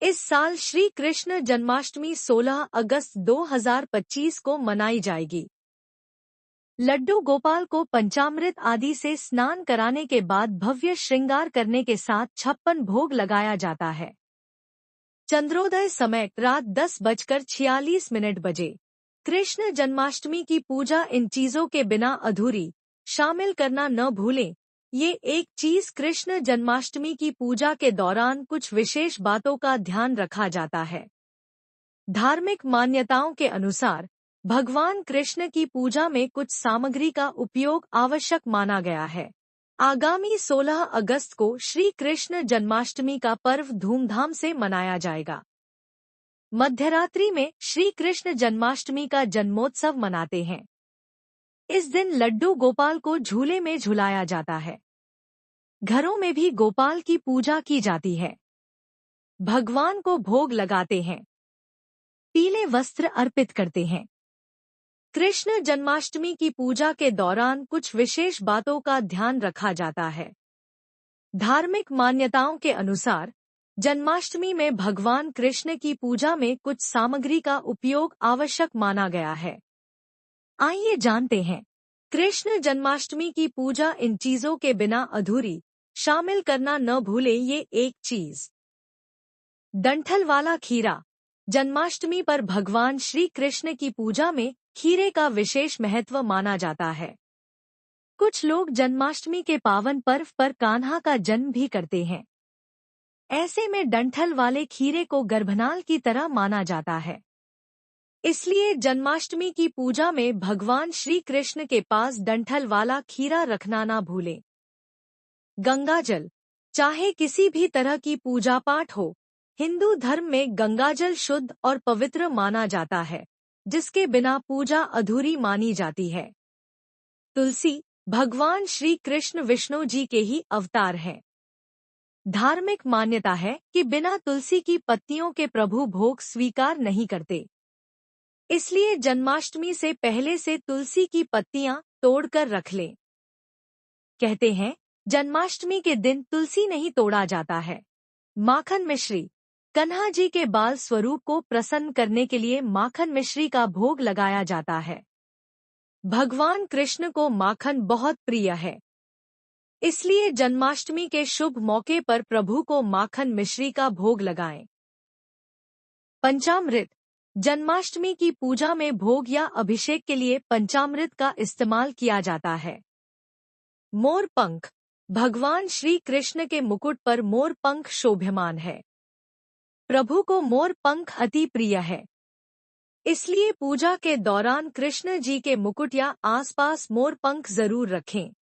इस साल श्री कृष्ण जन्माष्टमी 16 अगस्त 2025 को मनाई जाएगी। लड्डू गोपाल को पंचामृत आदि से स्नान कराने के बाद भव्य श्रृंगार करने के साथ 56 भोग लगाया जाता है। चंद्रोदय समय रात 10:46 बजे। कृष्ण जन्माष्टमी की पूजा इन चीजों के बिना अधूरी, शामिल करना न भूलें। ये एक चीज कृष्ण जन्माष्टमी की पूजा के दौरान कुछ विशेष बातों का ध्यान रखा जाता है। धार्मिक मान्यताओं के अनुसार भगवान कृष्ण की पूजा में कुछ सामग्री का उपयोग आवश्यक माना गया है। आगामी 16 अगस्त को श्री कृष्ण जन्माष्टमी का पर्व धूमधाम से मनाया जाएगा। मध्यरात्रि में श्री कृष्ण जन्माष्टमी का जन्मोत्सव मनाते हैं। इस दिन लड्डू गोपाल को झूले में झुलाया जाता है। घरों में भी गोपाल की पूजा की जाती है। भगवान को भोग लगाते हैं। पीले वस्त्र अर्पित करते हैं। कृष्ण जन्माष्टमी की पूजा के दौरान कुछ विशेष बातों का ध्यान रखा जाता है। धार्मिक मान्यताओं के अनुसार जन्माष्टमी में भगवान कृष्ण की पूजा में कुछ सामग्री का उपयोग आवश्यक माना गया है। आइए जानते हैं। कृष्ण जन्माष्टमी की पूजा इन चीजों के बिना अधूरी, शामिल करना न भूलें। ये एक चीज। डंठल वाला खीरा। जन्माष्टमी पर भगवान श्री कृष्ण की पूजा में खीरे का विशेष महत्व माना जाता है। कुछ लोग जन्माष्टमी के पावन पर्व पर कान्हा का जन्म भी करते हैं। ऐसे में डंठल वाले खीरे को गर्भनाल की तरह माना जाता है। इसलिए जन्माष्टमी की पूजा में भगवान श्री कृष्ण के पास डंठल वाला खीरा रखना ना भूलें। गंगाजल। चाहे किसी भी तरह की पूजा पाठ हो, हिंदू धर्म में गंगाजल शुद्ध और पवित्र माना जाता है, जिसके बिना पूजा अधूरी मानी जाती है। तुलसी। भगवान श्री कृष्ण विष्णु जी के ही अवतार हैं। धार्मिक मान्यता है कि बिना तुलसी की पत्तियों के प्रभु भोग स्वीकार नहीं करते। इसलिए जन्माष्टमी से पहले से तुलसी की पत्तियां तोड़कर रख लें। कहते हैं जन्माष्टमी के दिन तुलसी नहीं तोड़ा जाता है। माखन मिश्री। कन्हा जी के बाल स्वरूप को प्रसन्न करने के लिए माखन मिश्री का भोग लगाया जाता है। भगवान कृष्ण को माखन बहुत प्रिय है। इसलिए जन्माष्टमी के शुभ मौके पर प्रभु को माखन मिश्री का भोग लगाएं। पंचामृत। जन्माष्टमी की पूजा में भोग या अभिषेक के लिए पंचामृत का इस्तेमाल किया जाता है। मोर पंख। भगवान श्री कृष्ण के मुकुट पर मोर पंख शोभ्यमान है। प्रभु को मोर पंख अति प्रिय है। इसलिए पूजा के दौरान कृष्ण जी के मुकुट या आसपास मोर पंख जरूर रखें।